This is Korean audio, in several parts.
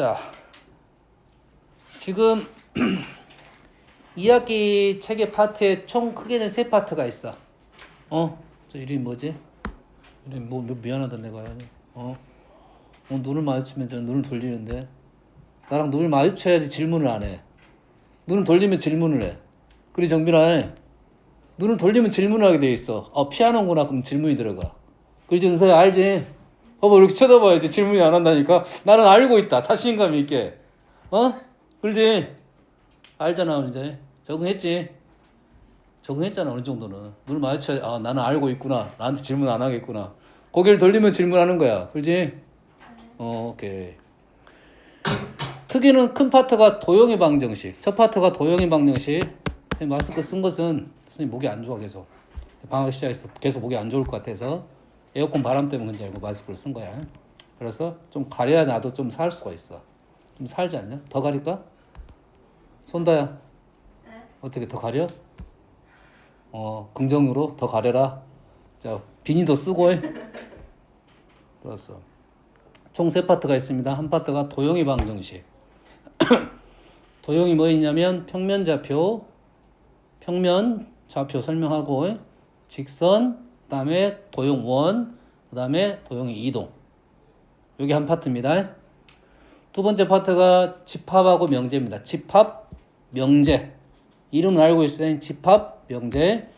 자, 지금 2학기 체계 파트에 총 크게는 3파트가 있어. 저 이름이 뭐지? 이름이 뭐 미안하다 내가. 눈을 마주치면 저는 눈을 돌리는데 나랑 눈을 마주쳐야지 질문을 안 해. 눈을 돌리면 질문을 해. 그리 정빈아, 눈을 돌리면 질문을 하게 돼 있어. 피하는구나. 그럼 질문이 들어가. 그러지 은서야, 알지? 봐봐, 이렇게 쳐다봐야지 질문이 안 한다니까. 나는 알고 있다. 자신감 있게. 그러지? 알잖아. 이제 적응했지? 적응했잖아. 어느 정도는. 눈을 마주쳐야 나는 알고 있구나. 나한테 질문 안 하겠구나. 고개를 돌리면 질문하는 거야. 그러지? 오케이. 크기는 큰 파트가 도형의 방정식. 첫 파트가 도형의 방정식. 선생님 마스크 쓴 것은 선생님 목이 안 좋아. 계속 방학 시작해서 계속 목이 안 좋을 것 같아서 에어컨 바람 때문에 그런지 알고 마스크를 쓴 거야. 그래서 좀 가려야 나도 좀 살 수가 있어. 좀 살지 않냐? 더 가릴까? 손다야. 네? 어떻게 더 가려? 긍정으로 더 가려라. 자, 비니도 쓰고 해. 좋았어. 총 3파트가 있습니다. 한 파트가 도형의 방정식. 도형이 뭐 있냐면 평면 좌표 설명하고 직선, 그다음에 도형 원, 그다음에 도형의 이동. 여기 한 파트입니다. 두 번째 파트가 집합하고 명제입니다. 집합, 명제. 이름은 알고 있어요. 집합, 명제.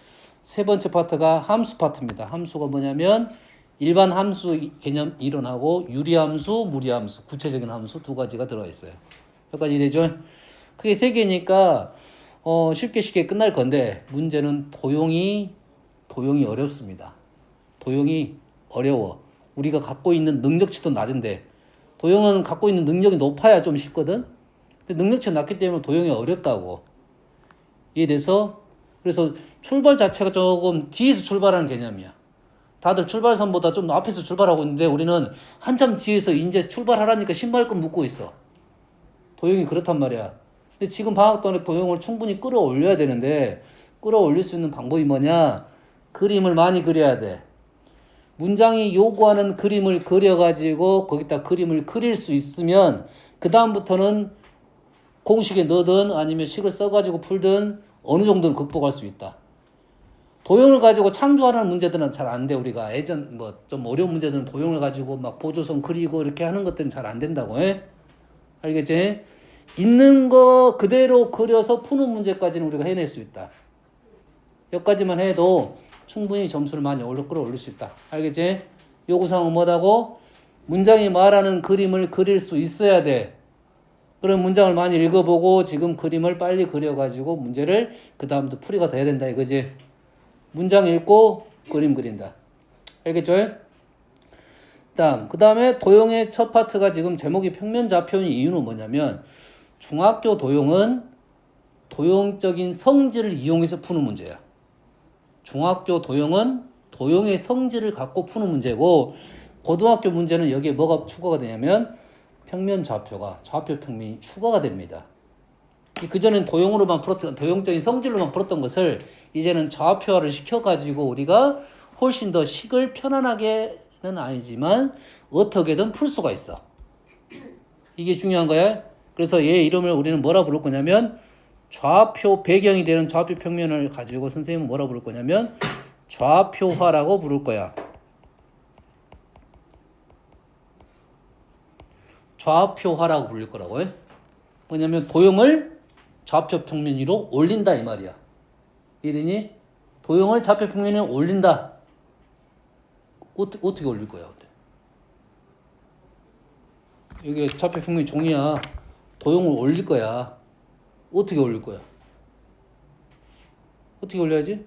세 번째 파트가 함수 파트입니다. 함수가 뭐냐면 일반 함수 개념 이론하고 유리함수, 무리함수, 구체적인 함수 두 가지가 들어가 있어요. 여기까지 되죠? 크게 3개니까 쉽게 끝날 건데 문제는 도형이 어렵습니다. 도형이 어려워. 우리가 갖고 있는 능력치도 낮은데 도형은 갖고 있는 능력이 높아야 좀 쉽거든. 근데 능력치가 낮기 때문에 도형이 어렵다고. 이해돼서? 그래서 출발 자체가 조금 뒤에서 출발하는 개념이야. 다들 출발선보다 좀 앞에서 출발하고 있는데 우리는 한참 뒤에서 이제 출발하라니까 신발끈 묶고 있어. 도형이 그렇단 말이야. 근데 지금 방학 동안에 도형을 충분히 끌어올려야 되는데 끌어올릴 수 있는 방법이 뭐냐? 그림을 많이 그려야 돼. 문장이 요구하는 그림을 그려가지고 거기다 그림을 그릴 수 있으면 그 다음부터는 공식에 넣든 아니면 식을 써가지고 풀든 어느 정도는 극복할 수 있다. 도형을 가지고 창조하는 문제들은 잘 안 돼. 우리가 예전 좀 어려운 문제들은 도형을 가지고 막 보조선 그리고 이렇게 하는 것들은 잘 안 된다고 해. 알겠지? 있는 거 그대로 그려서 푸는 문제까지는 우리가 해낼 수 있다. 여기까지만 해도 충분히 점수를 많이 끌어올릴 수 있다. 알겠지? 요구사항은 뭐라고? 문장이 말하는 그림을 그릴 수 있어야 돼. 그런 문장을 많이 읽어보고 지금 그림을 빨리 그려가지고 문제를 그 다음부터 풀이가 돼야 된다 이거지. 문장 읽고 그림 그린다. 알겠죠? 그 다음에 도형의 첫 파트가 지금 제목이 평면 좌표인 이유는 뭐냐면 중학교 도형은 도형적인 성질을 이용해서 푸는 문제야. 중학교 도형은 도형의 성질을 갖고 푸는 문제고 고등학교 문제는 여기에 뭐가 추가가 되냐면 평면 좌표 평면이 추가가 됩니다. 그전엔 도형으로만 풀었던 도형적인 성질로만 풀었던 것을 이제는 좌표화를 시켜가지고 우리가 훨씬 더 식을 편안하게는 아니지만 어떻게든 풀 수가 있어. 이게 중요한 거야. 그래서 얘 이름을 우리는 뭐라 부를 거냐면 좌표 배경이 되는 좌표 평면을 가지고 선생님은 뭐라 부를 거냐면 좌표화라고 부를 거야. 좌표화라고 부를 거라고 해. 뭐냐면 도형을 좌표 평면 위로 올린다 이 말이야. 이러니 도형을 좌표 평면 위로 올린다. 어떻게 올릴 거야? 이게 좌표 평면 종이야. 도형을 올릴 거야. 어떻게 올릴 거야? 어떻게 올려야지?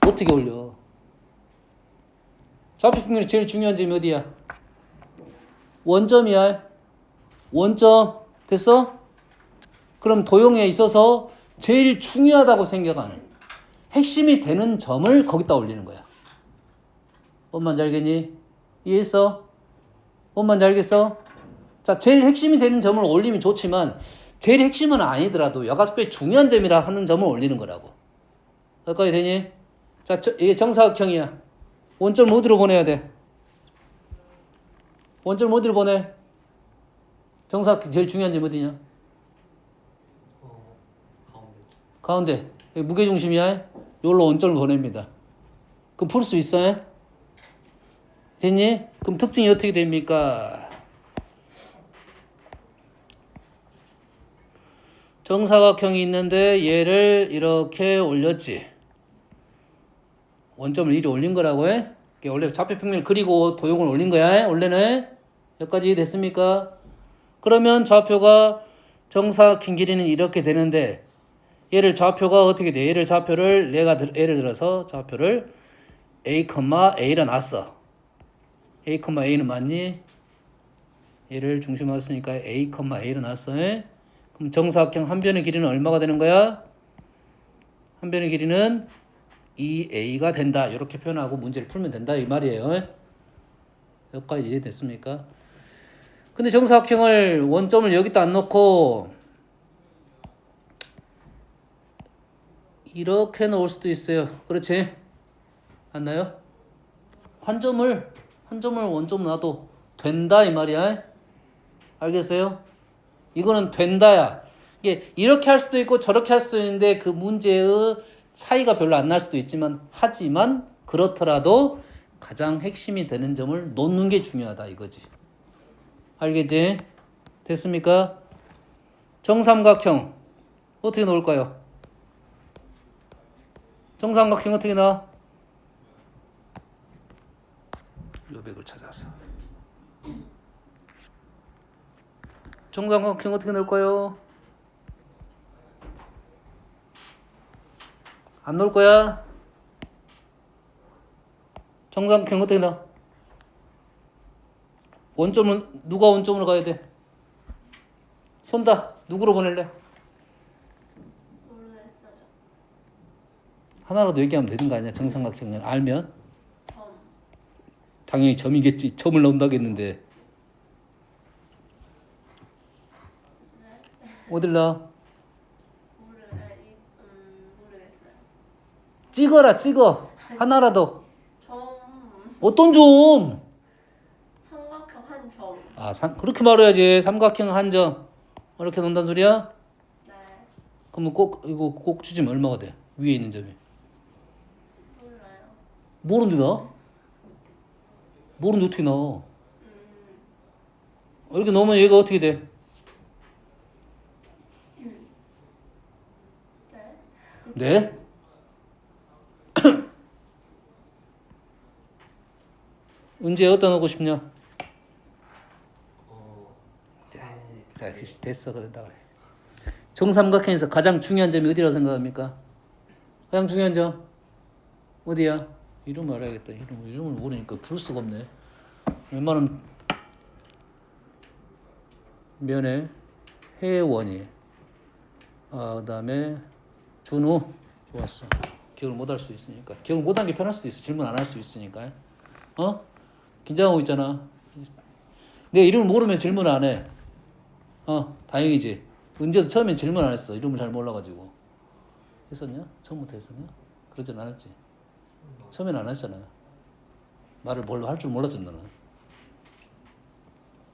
어떻게 올려? 좌표 평면이 제일 중요한 점이 어디야? 원점이야. 원점. 됐어? 그럼 도형에 있어서 제일 중요하다고 생각하는 핵심이 되는 점을 거기다 올리는 거야. 뭔 말인지 알겠니? 이해했어? 뭔 말인지 알겠어? 자, 제일 핵심이 되는 점을 올리면 좋지만 제일 핵심은 아니더라도 여기서 꽤 중요한 점이라 하는 점을 올리는 거라고. 여기까지 되니? 자, 이게 정사각형이야. 원점을 어디로 보내야 돼? 원점을 어디로 보내? 정사각형 제일 중요한 점 어디냐? 가운데. 가운데. 여기 무게중심이야. 여기로 원점을 보냅니다. 그럼 풀 수 있어? 됐니? 그럼 특징이 어떻게 됩니까? 정사각형이 있는데 얘를 이렇게 올렸지. 원점을 이리 올린 거라고 해. 원래 좌표평면을 그리고 도형을 올린 거야. 원래는. 여기까지 됐습니까? 그러면 좌표가 정사각형 길이는 이렇게 되는데 얘를 좌표가 어떻게 돼? 얘를 좌표를 내가 예를 들어서 좌표를 A, A라 놨어. A, A는 맞니? 얘를 중심으로 쓰니까 A, A로 놨어. 그럼 정사각형 한 변의 길이는 얼마가 되는 거야? 한 변의 길이는 2A가 된다. 이렇게 표현하고 문제를 풀면 된다 이 말이에요. 여기까지 이해됐습니까? 근데 정사각형을 원점을 여기다 안 놓고 이렇게 놓을 수도 있어요. 그렇지? 맞나요? 한 점을 원점 놔도 된다 이 말이야. 알겠어요? 이거는 된다야. 이게 이렇게 할 수도 있고 저렇게 할 수도 있는데 그 문제의 차이가 별로 안 날 수도 있지만 하지만 그렇더라도 가장 핵심이 되는 점을 놓는 게 중요하다 이거지. 알겠지? 됐습니까? 정삼각형 어떻게 놓을까요? 정삼각형 어떻게 나와? 요백을 찾아서 정삼각형 어떻게 놓을까요? 안 놓을 거야? 정삼각형 어떻게 나와? 원점은 누가 원점으로 가야 돼? 손다. 누구로 보낼래? 모르겠어요. 하나라도 얘기하면 되는 거 아니야? 정삼각형을 알면? 점. 당연히 점이겠지. 점을 넣는다겠는데. 네. 어딜 나? 모르겠어요. 찍어라 찍어. 하나라도. 점. 어떤 점? 삼각형 한 점. 아, 그렇게 말해야지. 삼각형 한 점. 이렇게 놓는다는 소리야? 네. 그러면 이거 꼭 주지면 얼마가 돼? 위에 있는 점이. 몰라요. 모르는데 나? 모르는데 어떻게 나와? 이렇게 넣으면 얘가 어떻게 돼? 네. 네? 언제 어디다 넣고 싶냐? 자, 됐어. 그런다 그래. 정삼각형에서 가장 중요한 점이 어디라고 생각합니까? 가장 중요한 점 어디야? 이름 알아야겠다. 이름을 모르니까 부를 수가 없네. 웬만하면 면에 회원이 그다음에 준우 좋았어. 기억을 못 할 수 있으니까. 기억을 못 한 게 편할 수도 있어. 질문 안 할 수 있으니까. 긴장하고 있잖아. 내 이름을 모르면 질문 안 해. 다행이지. 은재도 처음엔 질문 안 했어. 이름을 잘 몰라가지고. 했었냐? 처음부터 했었냐? 그러진 않았지. 처음엔 안 했잖아. 말을 뭘로 할 줄 몰랐잖아, 너는.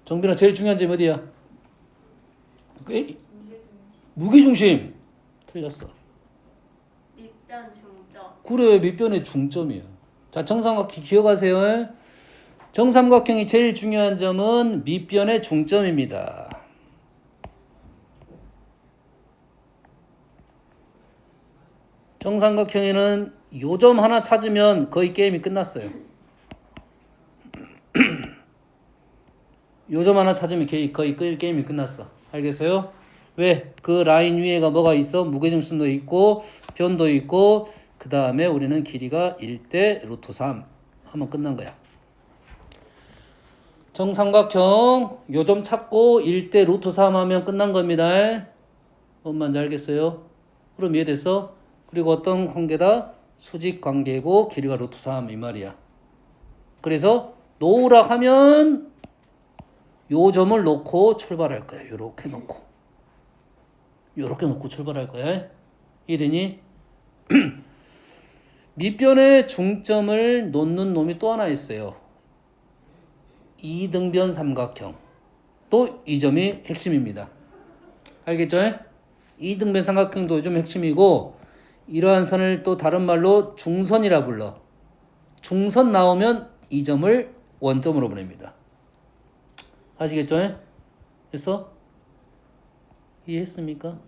정빈아, 제일 중요한 점이 어디야? 무게중심. 틀렸어. 밑변 중점. 그래, 밑변의 중점이야. 자, 정삼각형 기억하세요. 정삼각형이 제일 중요한 점은 밑변의 중점입니다. 정삼각형에는 요 점 하나 찾으면 거의 게임이 끝났어요. 요 점 하나 찾으면 거의 게임이 끝났어. 알겠어요? 왜? 그 라인 위에가 뭐가 있어? 무게중심도 있고 변도 있고 그 다음에 우리는 길이가 1대 루트 3 하면 끝난 거야. 정삼각형 요 점 찾고 1대 루트 3 하면 끝난 겁니다. 뭔 말인지 알겠어요? 그럼 이해됐어? 그리고 어떤 관계다? 수직 관계고 길이가 루트 3 이 말이야. 그래서 놓으라 하면 요 점을 놓고 출발할 거야. 요렇게 놓고 출발할 거야. 이해되니? 밑변의 중점을 놓는 놈이 또 하나 있어요. 이등변 삼각형. 또 이 점이 핵심입니다. 알겠죠? 이등변 삼각형도 좀 핵심이고 이러한 선을 또 다른 말로 중선이라 불러. 중선 나오면 이 점을 원점으로 보냅니다. 아시겠죠? 됐어? 이해했습니까?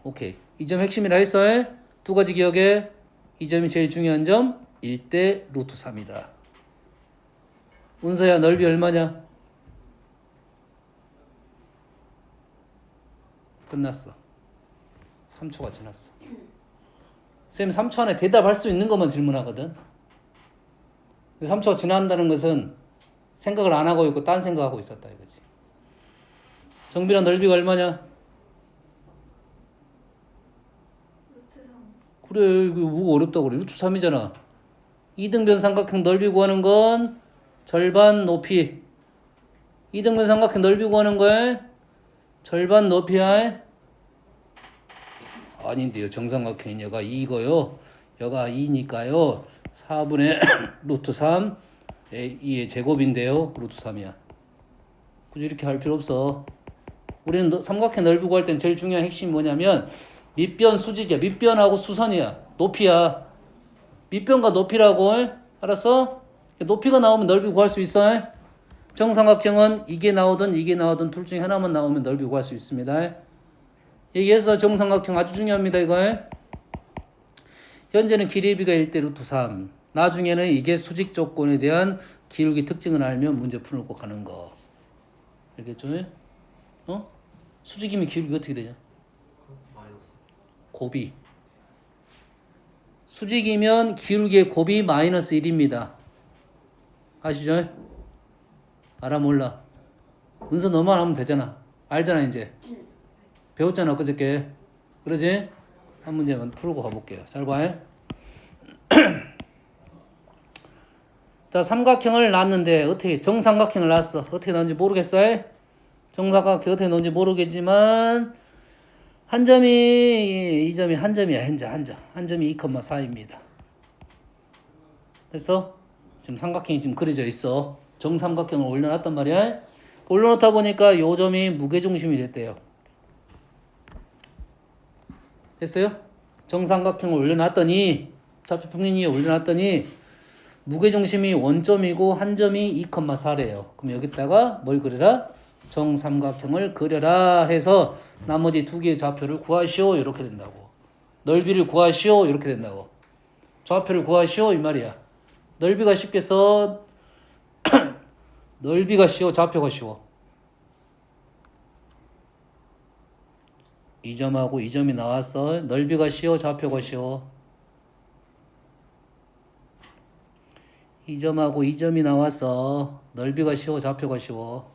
오케이. 이 점 핵심이라 했어. 두 가지 기억해. 이 점이 제일 중요한 점 1대 루트 3이다. 은서야 넓이 얼마냐? 끝났어. 3초가 지났어. 쌤 3초 안에 대답할 수 있는 것만 질문하거든. 3초가 지난다는 것은 생각을 안 하고 있고 딴 생각하고 있었다 이거지. 정비랑 넓이가 얼마냐? 루트 3. 그래 이거 뭐가 어렵다고 그래. 루트 3이잖아. 이등변 삼각형 넓이 구하는 건 절반 높이. 이등변 삼각형 넓이 구하는 거에 절반 높이야. 아닌데요. 정삼각형인 여가 2이고요. 여가 2니까요. 4분의 루트 3 2의 제곱인데요. 루트 3이야. 굳이 이렇게 할 필요 없어. 우리는 삼각형 넓이 구할 땐 제일 중요한 핵심이 뭐냐면 밑변 수직이야. 밑변하고 수선이야. 높이야. 밑변과 높이라고. 알았어? 높이가 나오면 넓이 구할 수 있어. 정삼각형은 이게 나오든 둘 중에 하나만 나오면 넓이 구할 수 있습니다. 얘기해서 정삼각형 아주 중요합니다. 이거. 현재는 기울기가 1대 루트 3. 나중에는 이게 수직 조건에 대한 기울기 특징을 알면 문제 풀고 가는 거. 알겠죠? 수직이면 기울기가 어떻게 되냐? 곱이. 수직이면 기울기의 곱이 마이너스 1입니다. 아시죠? 알아 몰라? 은서 너만 하면 되잖아. 알잖아 이제. 배웠잖아 그저께. 그러지? 한 문제만 풀고 가볼게요. 잘 봐. 자, 삼각형을 놨는데 어떻게 정삼각형을 놨어. 어떻게 나온지 모르겠어요? 정삼각형 어떻게 나온지 모르겠지만 한 점이 이 점이 한 점이야. 한 점이 2,4입니다. 됐어? 지금 삼각형이 지금 그려져 있어. 정삼각형을 올려놨단 말이야. 올려놓다 보니까 요 점이 무게중심이 됐대요. 됐어요? 정삼각형을 올려놨더니 좌표평행 위에 올려놨더니 무게중심이 원점이고 한 점이 2,4래요. 그럼 여기다가 뭘 그려라? 정삼각형을 그려라 해서 나머지 두 개의 좌표를 구하시오 이렇게 된다고. 넓이를 구하시오 이렇게 된다고. 좌표를 구하시오 이 말이야. 넓이가 쉽겠어. 넓이가 쉬워 좌표가 쉬워. 이 점하고 이 점이 나왔어. 넓이가 쉬워 좌표가 쉬워. 이 점하고 이 점이 나왔어. 넓이가 쉬워 좌표가 쉬워.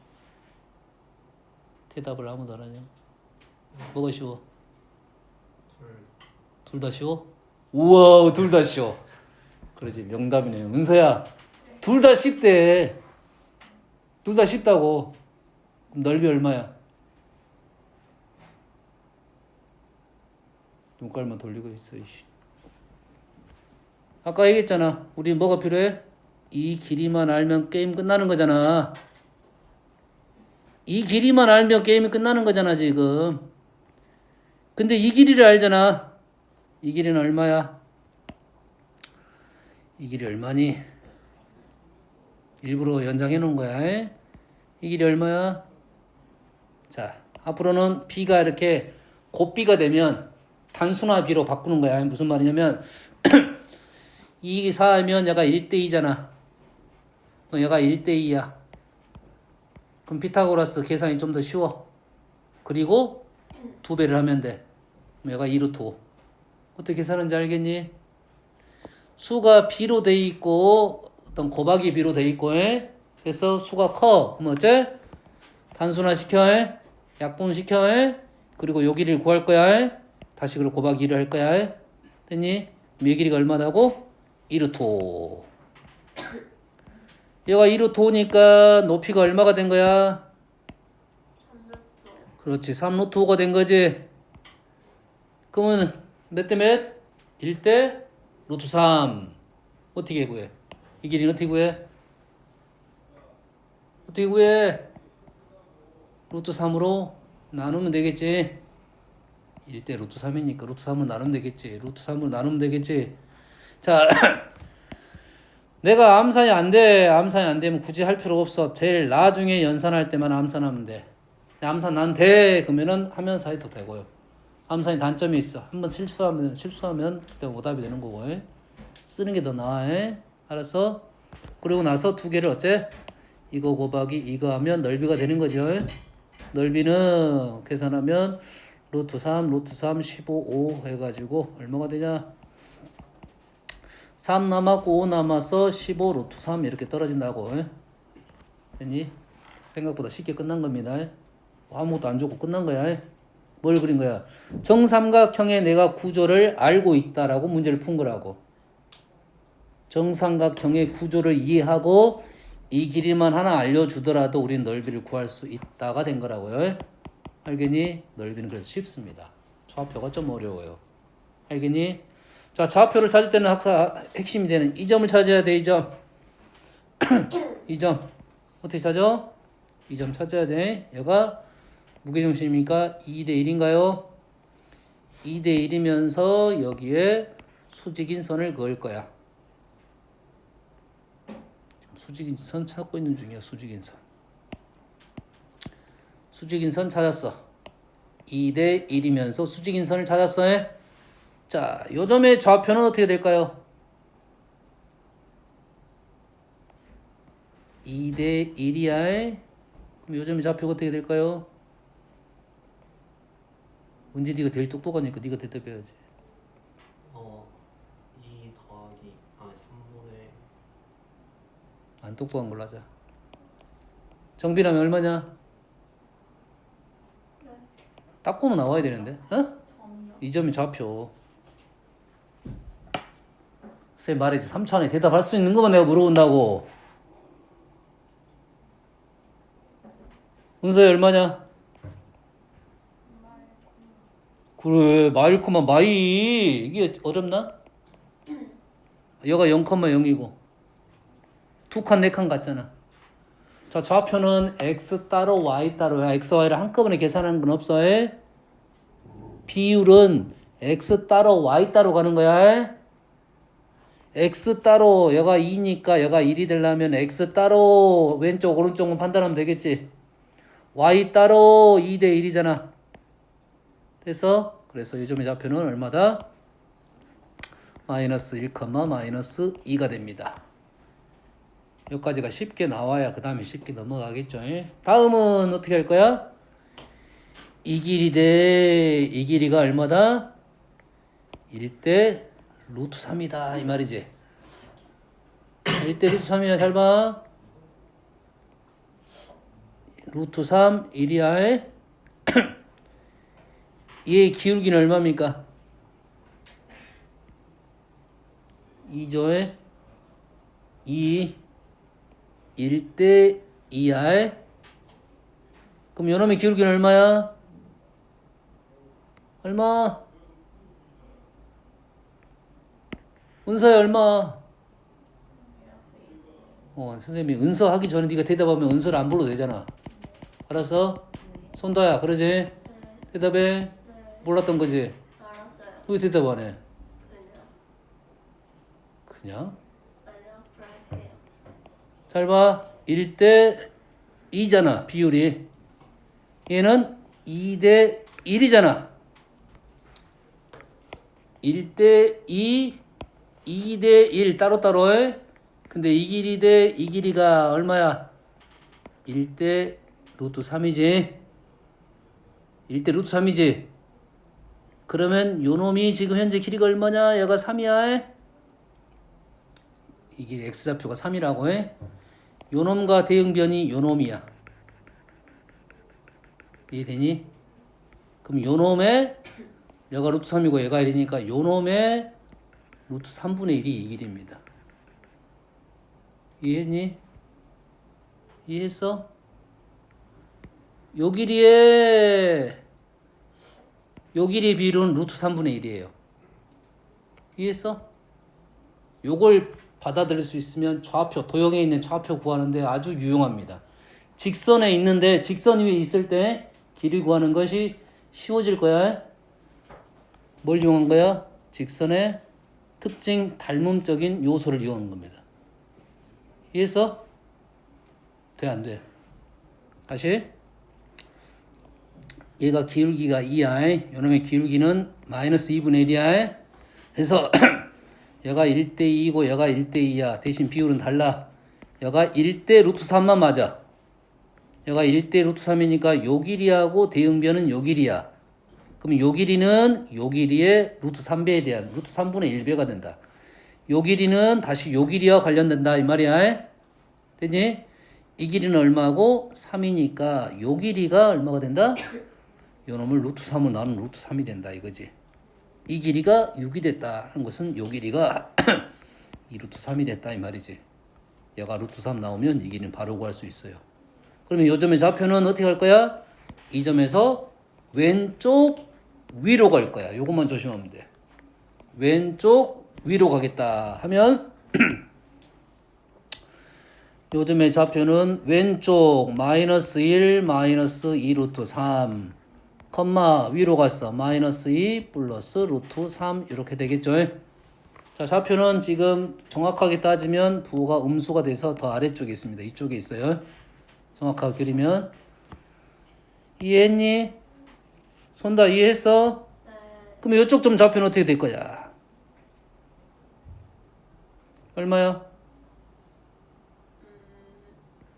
대답을 아무도 안 하냐? 뭐가 쉬워? 둘 다 쉬워? 우와 둘 다 쉬워. 그러지 명답이네. 은서야 둘 다 쉽대. 둘 다 쉽다고. 그럼 넓이 얼마야? 눈깔만 돌리고 있어. 이씨. 아까 얘기했잖아. 우리 뭐가 필요해? 이 길이만 알면 게임 끝나는 거잖아. 이 길이만 알면 게임이 끝나는 거잖아 지금. 근데 이 길이를 알잖아. 이 길이는 얼마야? 이 길이 얼마니? 일부러 연장해 놓은 거야. 이 길이 얼마야? 자, 앞으로는 b가 이렇게 곱비가 되면 단순화 b로 바꾸는 거야. 무슨 말이냐면 2, 4하면 얘가 1대2잖아. 얘가 1대2야. 그럼 피타고라스 계산이 좀 더 쉬워. 그리고 2배를 하면 돼. 그럼 얘가 2루트 5. 어떻게 계산하는지 알겠니? 수가 b로 돼 있고 어떤 곱하기 b로 돼 있고 그래서 수가 커. 그럼 어째? 단순화 시켜. 약분 시켜. 그리고 요 길이를 구할 거야. 다시 그걸 곱하기 2를 할 거야. 됐니? 이 길이가 얼마다고? 2루트 5. 얘가 2루트 5니까 높이가 얼마가 된 거야? 3루트. 그렇지. 3루트 5가 된 거지. 그러면 몇 대 몇? 1대 루트 3. 어떻게 구해? 이 길이는 어떻게 구해? 어떻게 구해? 루트 3으로 나누면 되겠지. 1대 루트 3이니까 루트 3으로 나누면 되겠지. 루트 3으로 나누면 되겠지. 자, 내가 암산이 안 돼. 암산이 안 되면 굳이 할 필요 없어. 제일 나중에 연산할 때만 암산하면 돼. 암산 난 돼. 그러면은 하면서 해도 되고요. 암산이 단점이 있어. 한번 실수하면 그때 오답이 되는 거고. 쓰는 게 더 나아. 알았어? 그리고 나서 두 개를 어째? 이거 곱하기 이거 하면 넓이가 되는 거죠. 넓이는 계산하면 루트 3, 15, 5 해가지고 얼마가 되냐? 3 남았고 5 남아서 15 루트 3 이렇게 떨어진다고. 됐니? 생각보다 쉽게 끝난 겁니다. 아무것도 안 주고 끝난 거야. 뭘 그린 거야? 정삼각형의 내가 구조를 알고 있다라고 문제를 푼 거라고. 정삼각형의 구조를 이해하고 이 길이만 하나 알려주더라도 우린 넓이를 구할 수 있다가 된 거라고요. 알겠니? 넓이는 그래서 쉽습니다. 좌표가 좀 어려워요. 알겠니? 자, 좌표를 찾을 때는 항상 핵심이 되는 이 점을 찾아야 돼. 이 점. 이 점. 어떻게 찾아? 이 점 찾아야 돼. 얘가 무게중심이니까 2대 1인가요? 2대 1이면서 여기에 수직인 선을 그을 거야. 수직인 선 찾고 있는 중이야. 수직인 선. 수직인 선 찾았어. 2대 1이면서 수직인 선을 찾았어. 자, 요 점의 좌표는 어떻게 될까요? 2대 1이야. 그럼 요 점의 좌표가 어떻게 될까요? 은지 네가 제일 똑똑하니까 네가 대답해야지. 2 더하기 3분의 안 똑똑한 걸로 하자. 정비라면 얼마냐? 네. 딱 보면 나와야 되는데. 어? 점이요? 이 점이 좌표. 쌤 말이지. 3초 안에 대답할 수 있는 것만 내가 물어본다고. 은서야 얼마냐? 그래 마일코마 마이 이게 어렵나? 여가 0,0이고 두 칸 네 칸 같잖아. 자, 좌표는 x 따로 y 따로야. x, y를 한꺼번에 계산하는 건 없어. 비율은 x 따로 y 따로 가는 거야. x 따로 여가 2니까 여가 1이 되려면 x 따로 왼쪽 오른쪽은 판단하면 되겠지. y 따로 2대 1이잖아. 됐어? 그래서 이 점의 좌표는 얼마다? 마이너스 1, 마이너스 2가 됩니다. 여기까지가 쉽게 나와야 그 다음에 쉽게 넘어가겠죠. 다음은 어떻게 할 거야? 이 길이 대 이 길이가 얼마다? 1대 루트 3이다 이 말이지. 1대 루트 3이야. 잘 봐. 루트 3 1이야. 얘의 기울기는 얼마입니까? 2조에 2 1대 2야. 그럼 요놈의 기울기는 얼마야? 얼마? 은서야 얼마? 선생님이 은서 하기 전에 네가 대답하면 은서를 안 불러도 되잖아. 알았어? 손다야 그러지? 네. 대답해. 네. 몰랐던 거지? 알았어요. 왜 대답 안 해? 그냥. 그냥? 아니요. 그럴게요. 잘 봐. 1대 2잖아. 비율이. 얘는 2대 1이잖아. 1대 2, 2대 1 따로따로 해. 근데 이 길이 대 이 길이가 얼마야? 1대 루트 3이지. 1대 루트 3이지. 그러면 요 놈이 지금 현재 길이가 얼마냐? 얘가 3이야. 이게 x좌표가 3이라고 해. 요 놈과 대응변이 요 놈이야. 이해되니? 그럼 요 놈의 얘가 루트 3이고 얘가 1이니까 요 놈의 루트 3분의 1이 이 길입니다. 이해했니? 이해했어? 요 길이의 요 길이의 비율은 루트 3분의 1이에요. 이해했어? 요걸 받아들일 수 있으면 좌표, 도형에 있는 좌표 구하는데 아주 유용합니다. 직선에 있는데 직선 위에 있을 때 길이 구하는 것이 쉬워질 거야. 뭘 이용한 거야? 직선의 특징 닮음적인 요소를 이용한 겁니다. 이해했어? 돼, 안 돼? 다시. 얘가 기울기가 2야. 요놈의 기울기는 마이너스 2분의 1이야. 그래서 얘가 1대 2이고 얘가 1대 2야. 대신 비율은 달라. 얘가 1대 루트 3만 맞아. 얘가 1대 루트 3이니까 요 길이하고 대응변은 요 길이야. 그럼 요 길이는 요 길이의 루트 3배에 대한 루트 3분의 1배가 된다. 요 길이는 다시 요 길이와 관련된다 이 말이야. 되니? 이 길이는 얼마고? 3이니까 요 길이가 얼마가 된다? 요 놈을 루트 3으로 나누면 루트 3이 된다 이거지. 이 길이가 6이 됐다 하는 것은 요 길이가 2 루트 3이 됐다 이 말이지. 얘가 루트 3 나오면 이 길이는 바로 구할 수 있어요. 그러면 요 점의 좌표는 어떻게 할 거야? 이 점에서 왼쪽 위로 갈 거야. 요것만 조심하면 돼. 왼쪽 위로 가겠다 하면 요 점의 좌표는 왼쪽 마이너스 1 마이너스 2 루트 3 컴마 위로 갔어. 마이너스 2 플러스 루트 3 이렇게 되겠죠. 자, 좌표는 지금 정확하게 따지면 부호가 음수가 돼서 더 아래쪽에 있습니다. 이쪽에 있어요. 정확하게 그리면 이해했니? 손 다 이해했어? 네. 그럼 이쪽 점 좌표는 어떻게 될 거야? 얼마야?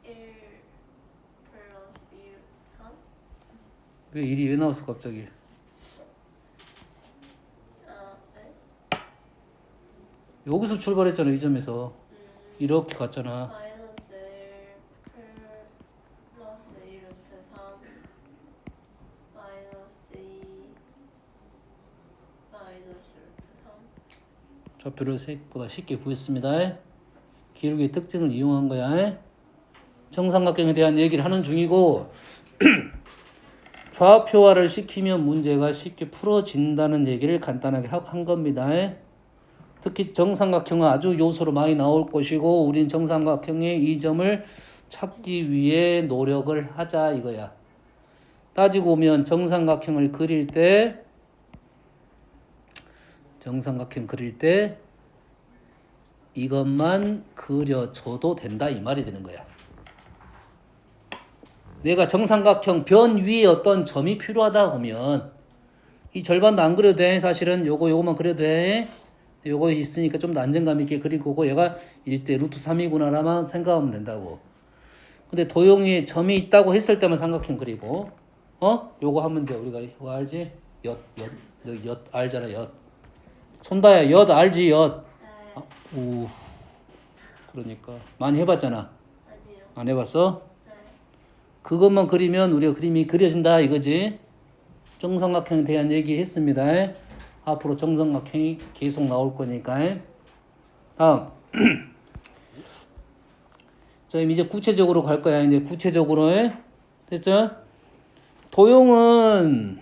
1 플러스 2 3? 왜 1이 왜 나왔어 갑자기? 네. 여기서 출발했잖아. 이 점에서 이렇게 갔잖아. 마이너스 1 플러스 2 루트 3 마이너스 2 마이너스 루트 3 좌표를 생각보다 쉽게 구했습니다. 기울기의 특징을 이용한 거야. 정삼각형에 대한 얘기를 하는 중이고 좌표화를 시키면 문제가 쉽게 풀어진다는 얘기를 간단하게 한 겁니다. 특히 정삼각형은 아주 요소로 많이 나올 것이고 우린 정삼각형의 이 점을 찾기 위해 노력을 하자 이거야. 따지고 보면 정삼각형을 그릴 때 이것만 그려줘도 된다 이 말이 되는 거야. 내가 정삼각형 변 위에 어떤 점이 필요하다 하면 이 절반도 안 그려도 돼. 사실은 요거만 그려도 돼. 요거 있으니까 좀 더 안정감 있게 그리고 얘가 1대 루트 3이구나라만 생각하면 된다고. 근데 도형에 점이 있다고 했을 때만 삼각형 그리고 요거 하면 돼. 우리가 이거 알지? 너 알잖아. 손다야 알지? 네. 우 그러니까 많이 해봤잖아. 아니요. 안 해봤어? 네. 그것만 그리면 우리가 그림이 그려진다 이거지. 정삼각형에 대한 얘기 했습니다. 앞으로 정삼각형이 계속 나올 거니까. 다음. 자, 이제 구체적으로 갈 거야. 이제 구체적으로 됐죠? 도형은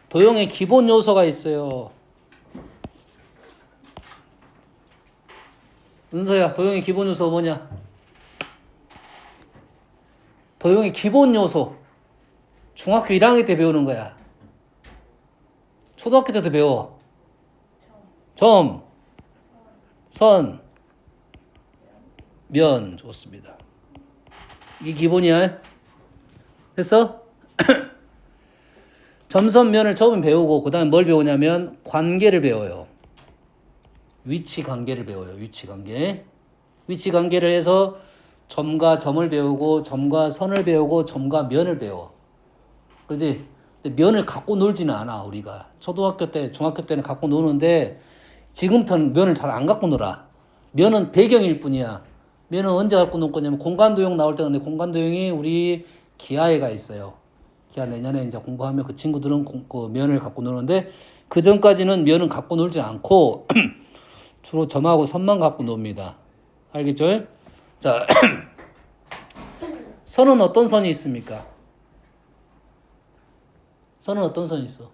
도형의 기본 요소가 있어요. 은서야, 도형의 기본 요소 뭐냐? 도형의 기본 요소. 중학교 1학년 때 배우는 거야. 초등학교 때도 배워. 점, 선, 면. 좋습니다. 이게 기본이야. 됐어? 점선면을 처음 배우고 그 다음에 뭘 배우냐면 관계를 배워요. 위치 관계를 배워요. 위치 관계를 해서 점과 점을 배우고 점과 선을 배우고 점과 면을 배워. 그렇지? 면을 갖고 놀지는 않아 우리가. 초등학교 때 중학교 때는 갖고 노는데 지금부터는 면을 잘 안 갖고 놀아. 면은 배경일 뿐이야. 면은 언제 갖고 놀 거냐면 공간도형 나올 때. 근데 공간도형이 우리 기하에가 있어요. 기하 내년에 이제 공부하면 그 친구들은 그 면을 갖고 노는데 그 전까지는 면은 갖고 놀지 않고 주로 점하고 선만 갖고 놉니다. 알겠죠? 자, 선은 어떤 선이 있습니까? 선은 어떤 선이 있어?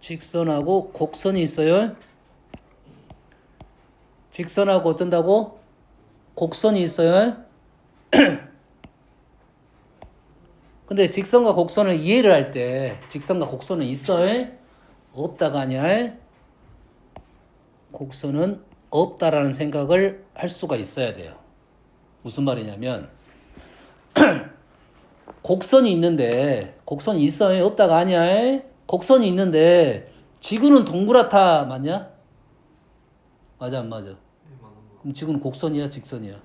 직선하고 곡선이 있어요. 직선하고 어쩐다고? 곡선이 있어요. 근데 직선과 곡선을 이해를 할 때 직선과 곡선은 있어요? 없다가 아니야. 곡선은 없다라는 생각을 할 수가 있어야 돼요. 무슨 말이냐면 곡선이 있는데 곡선이 있어요? 없다가 아니야. 곡선이 있는데 지구는 동그랗다 맞냐? 맞아 안 맞아? 네, 맞는 거. 그럼 지구는 곡선이야 직선이야?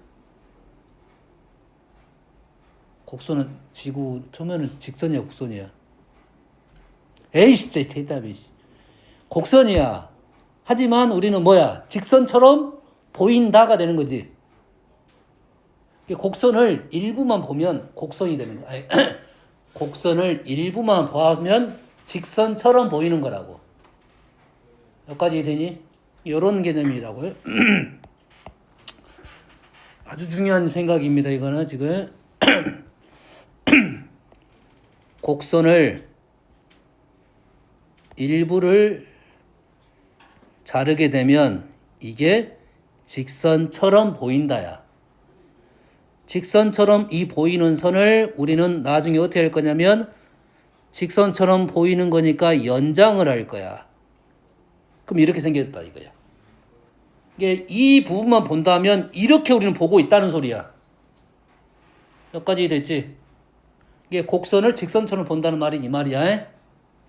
곡선은 지구 표면은 직선이야 곡선이야? 에이 진짜 대답이 곡선이야. 하지만 우리는 뭐야? 직선처럼 보인다가 되는 거지. 곡선을 일부만 보면 곡선이 되는 거야. 아니, 곡선을 일부만 보면 직선처럼 보이는 거라고. 여기까지 되니? 이런 개념이라고요. 아주 중요한 생각입니다. 이거는 지금 곡선을 일부를 자르게 되면 이게 직선처럼 보인다야. 직선처럼 이 보이는 선을 우리는 나중에 어떻게 할 거냐면 직선처럼 보이는 거니까 연장을 할 거야. 그럼 이렇게 생겼다 이거야. 이게 이 부분만 본다면 이렇게 우리는 보고 있다는 소리야. 여기까지 됐지? 이게 곡선을 직선처럼 본다는 말이 이 말이야.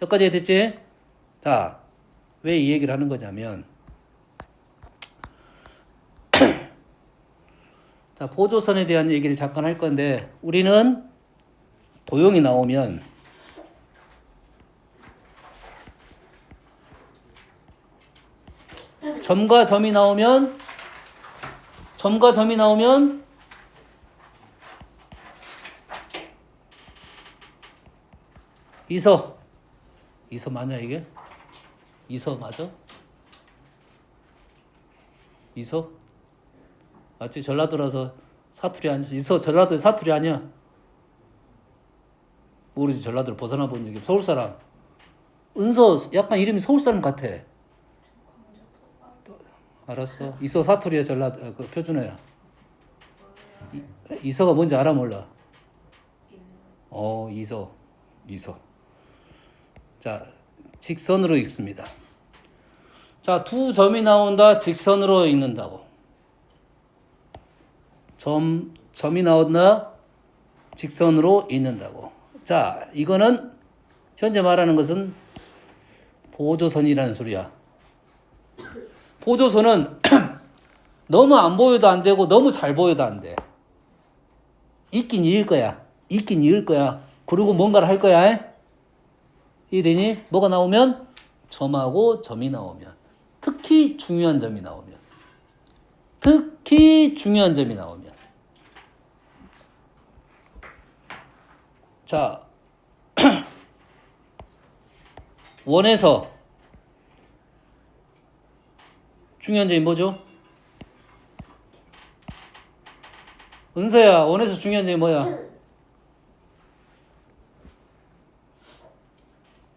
여기까지 됐지? 자, 왜 이 얘기를 하는 거냐면 자, 보조선에 대한 얘기를 잠깐 할 건데 우리는 도형이 나오면 점과 점이 나오면 이서 맞냐 이게? 이서 맞아? 이서? 맞지? 전라도라서 사투리 아니야? 이서 전라도의 사투리 아니야? 모르지. 전라도를 벗어나 본 적이 없어. 서울 사람. 은서 약간 이름이 서울 사람 같아. 알았어. 이서 사투리야 전라도 그 표준어야. 이서가 뭔지 알아 몰라? 이서. 자, 직선으로 읽습니다. 자, 두 점이 나온다. 직선으로 읽는다고. 점이 나온다. 직선으로 읽는다고. 자, 이거는 현재 말하는 것은 보조선이라는 소리야. 보조선은 너무 안 보여도 안 되고 너무 잘 보여도 안 돼. 있긴 읽을 거야. 그리고 뭔가를 할 거야. 이해되니? 뭐가 나오면? 점하고 점이 나오면. 특히 중요한 점이 나오면. 자, 원에서 중요한 점이 뭐죠? 은서야, 원에서 중요한 점이 뭐야?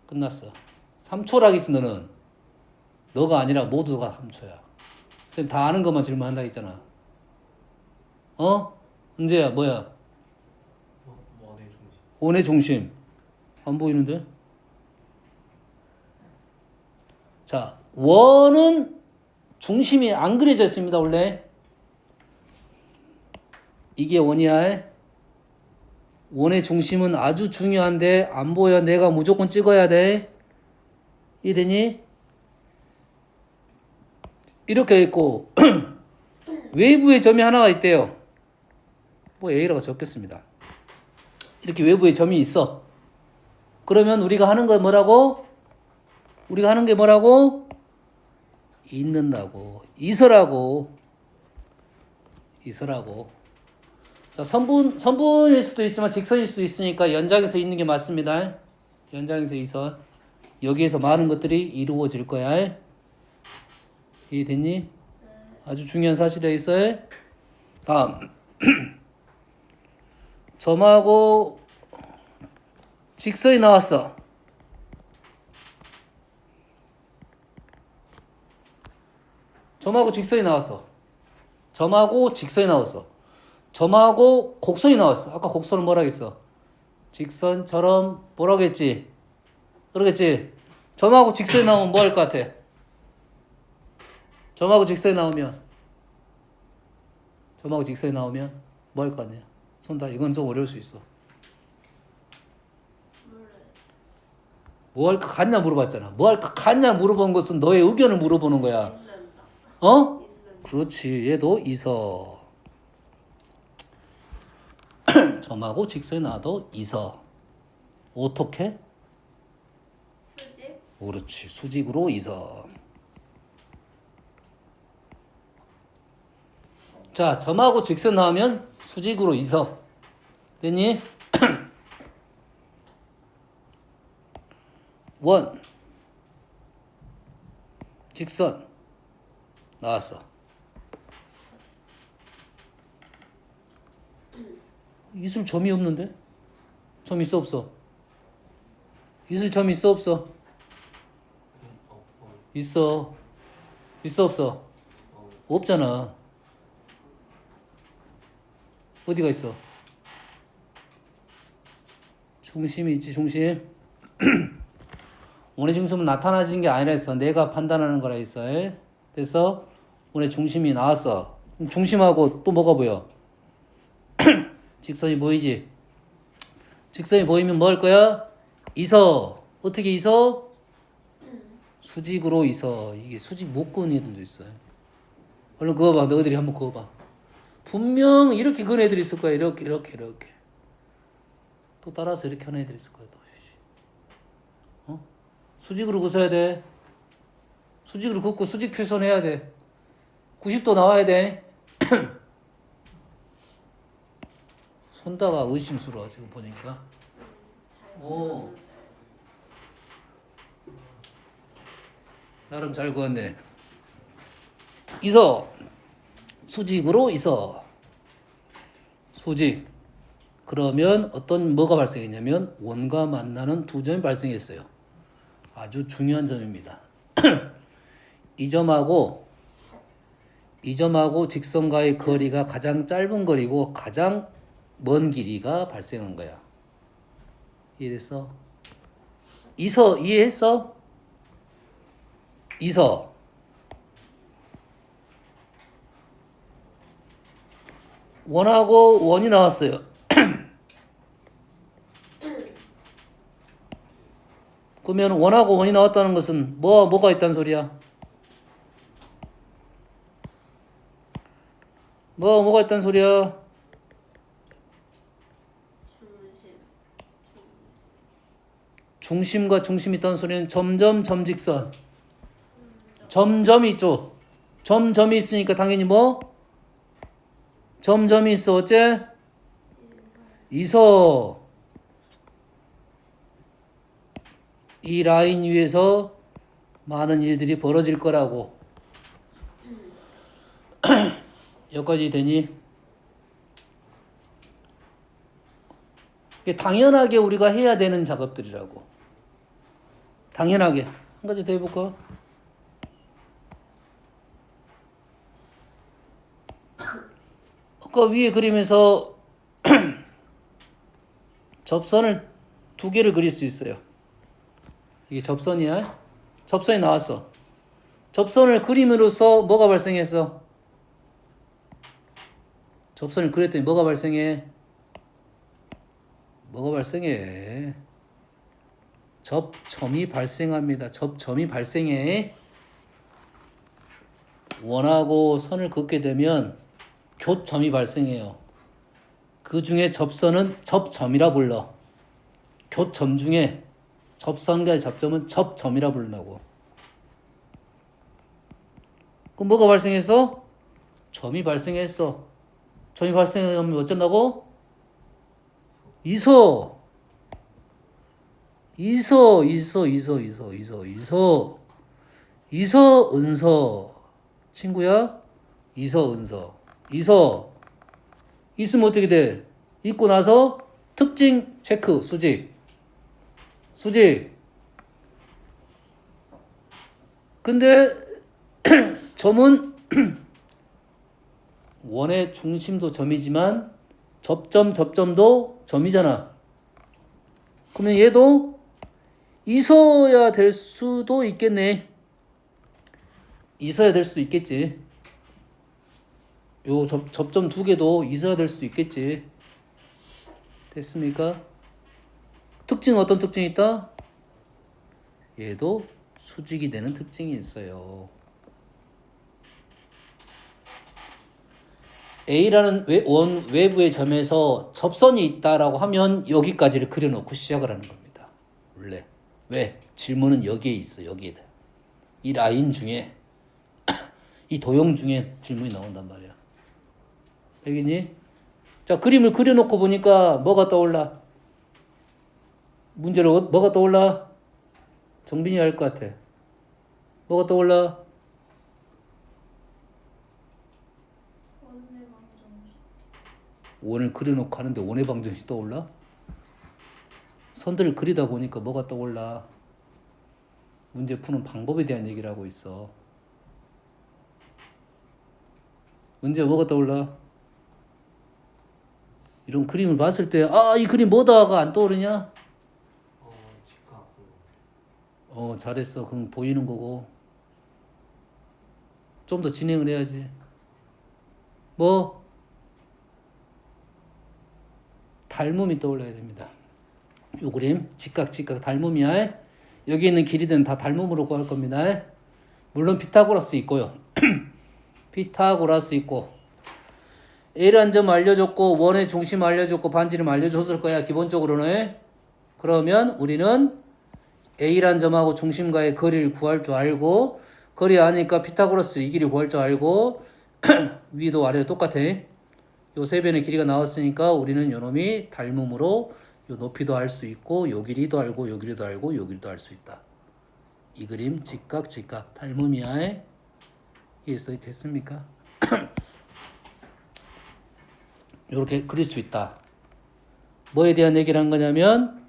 끝났어. 3초라겠지 너는. 너가 아니라 모두가 3초야. 선생님 다 아는 것만 질문한다 했잖아. 은재야 뭐야? 원의 중심. 원의 중심. 안 보이는데? 자, 원은 중심이 안 그려져 있습니다 원래. 이게 원이야. 원의 중심은 아주 중요한데 안 보여. 내가 무조건 찍어야 돼. 이해되니? 이렇게 있고 외부에 점이 하나가 있대요. 뭐 A라고 적겠습니다. 이렇게 외부에 점이 있어. 그러면 우리가 하는 거 뭐라고? 우리가 하는 게 뭐라고? 있는다고. 이서라고. 자, 선분일 수도 있지만 직선일 수도 있으니까 연장해서 있는 게 맞습니다. 연장해서 있어. 여기에서 많은 것들이 이루어질 거야. 이해됐니? 아주 중요한 사실이 있어요. 다음. 점하고 직선이 나왔어. 점하고 직선이 나왔어. 점하고 직선이 나왔어. 점하고 곡선이 나왔어. 아까 곡선은 뭐라 했어? 직선처럼 뭐라고 했지? 그러겠지? 점하고 직선이 나오면 뭐 할 것 같아? 점하고 직선이 나오면 뭐 할 거 아니야? 손다. 이건 좀 어려울 수 있어. 모르겠어. 뭐 할 것 같냐 물어봤잖아. 뭐 할 것 같냐 물어본 것은 너의 의견을 물어보는 거야. 있는다. 어? 있는다. 그렇지. 얘도 이서. 점하고 직선이 나와도 이서. 어떻게? 수직. 그렇지. 수직으로 이서. 자, 점하고 직선 나오면 수직으로 이서. 됐니? 원. 직선. 나왔어. 이슬 점이 없는데? 점 있어 없어? 이슬 점 있어 없어? 없어. 있어. 있어 없어? 없어. 없잖아. 어디가 있어? 중심이 있지, 중심. 원의 중심은 나타나진 게 아니라 했어. 내가 판단하는 거라 했어. 됐어? 원의 중심이 나왔어. 그럼 중심하고 또 뭐가 보여? 직선이 보이지? 직선이 보이면 뭐 할 거야? 이서. 어떻게 이서? 수직으로 이서. 이게 수직 못 그은 애들도 있어요. 얼른 그어봐. 너희들이 한번 그어봐. 분명 이렇게 그은 애들이 있을 거야. 이렇게. 또 따라서 이렇게 하는 애들이 있을 거야. 또. 어? 수직으로 그어야 돼. 수직으로 긋고 수직 표현해야 돼. 90도 나와야 돼. 손다가 의심스러워 지금 보니까. 잘 오. 모르는데. 나름 잘 그었네. 이서. 수직으로 이서. 수직. 그러면 어떤 뭐가 발생했냐면 원과 만나는 두 점이 발생했어요. 아주 중요한 점입니다. 이 점하고 직선과의 거리가 가장 짧은 거리고 가장 먼 길이가 발생한 거야. 이해됐어? 이서 이해했어? 이서 원하고 원이 나왔어요. 그러면 원하고 원이 나왔다는 것은 뭐가 있다는 소리야? 뭐가 있다는 소리야? 중심. 중심과 중심이 있다는 소리는 점직선. 점점이 있죠. 점점이 있으니까 당연히 뭐? 점점이 있어. 어째? 이서. 이 라인 위에서 많은 일들이 벌어질 거라고. 여기까지 되니? 이게 당연하게 우리가 해야 되는 작업들이라고. 당연하게. 한 가지 더 해볼까? 아까 위에 그림에서 접선을 두 개를 그릴 수 있어요. 이게 접선이야. 접선이 나왔어. 접선을 그림으로써 뭐가 발생했어? 접선을 그렸더니 뭐가 발생해? 접점이 발생합니다. 접점이 발생해. 원하고 선을 긋게 되면 교점이 발생해요. 그 중에 접선은 접점이라 불러. 교점 중에 접선과의 접점은 접점이라 부른다고. 그럼 뭐가 발생했어? 점이 발생했어. 점이 발생하면 어쩐다고? 이서 은서 친구야. 이서 있으면 어떻게 돼? 있고 나서 특징 체크. 수직. 근데 점은 원의 중심도 점이지만 접점도 점이잖아. 그러면 얘도 있어야 될 수도 있겠네. 있어야 될 수도 있겠지. 요 접점 두 개도 있어야 될 수도 있겠지. 됐습니까? 특징은 어떤 특징이 있다? 얘도 수직이 되는 특징이 있어요. A라는 원 외부의 점에서 접선이 있다라고 하면 여기까지를 그려놓고 시작을 하는 겁니다. 원래. 왜? 질문은 여기에 있어. 여기에다. 이 라인 중에 이 도형 중에 질문이 나온단 말이야. 알겠니? 자, 그림을 그려놓고 보니까 뭐가 떠올라? 문제로 뭐가 떠올라? 정빈이 알 것 같아. 뭐가 떠올라? 원의 방정식. 원을 그려놓고 하는데 원의 방정식 떠올라? 선들을 그리다 보니까 뭐가 떠올라? 문제 푸는 방법에 대한 얘기를 하고 있어. 문제 뭐가 떠올라? 이런 그림을 봤을 때 이 그림 뭐다가 안 떠오르냐? 직각. 잘했어. 그럼 보이는 거고. 좀 더 진행을 해야지. 뭐? 닮음이 떠올라야 됩니다. 요 그림 직각 닮음이야. 여기 있는 길이들은 다 닮음으로 구할 겁니다. 물론 피타고라스 있고요. 피타고라스 있고 A라는 점 알려줬고 원의 중심 알려줬고 반지름 알려줬을 거야 기본적으로는. 그러면 우리는 A라는 점하고 중심과의 거리를 구할 줄 알고 거리 아니까 피타고라스 이 길이 구할 줄 알고 위도 아래도 똑같아. 요 세 변의 길이가 나왔으니까 우리는 요 놈이 닮음으로 요 높이도 알 수 있고 요 길이도 알고 요 길이도 알고 요 길이도 알 수 있다. 이 그림 직각 닮음이야. 이해서 됐습니까? 이렇게 그릴 수 있다. 뭐에 대한 얘기를 한 거냐면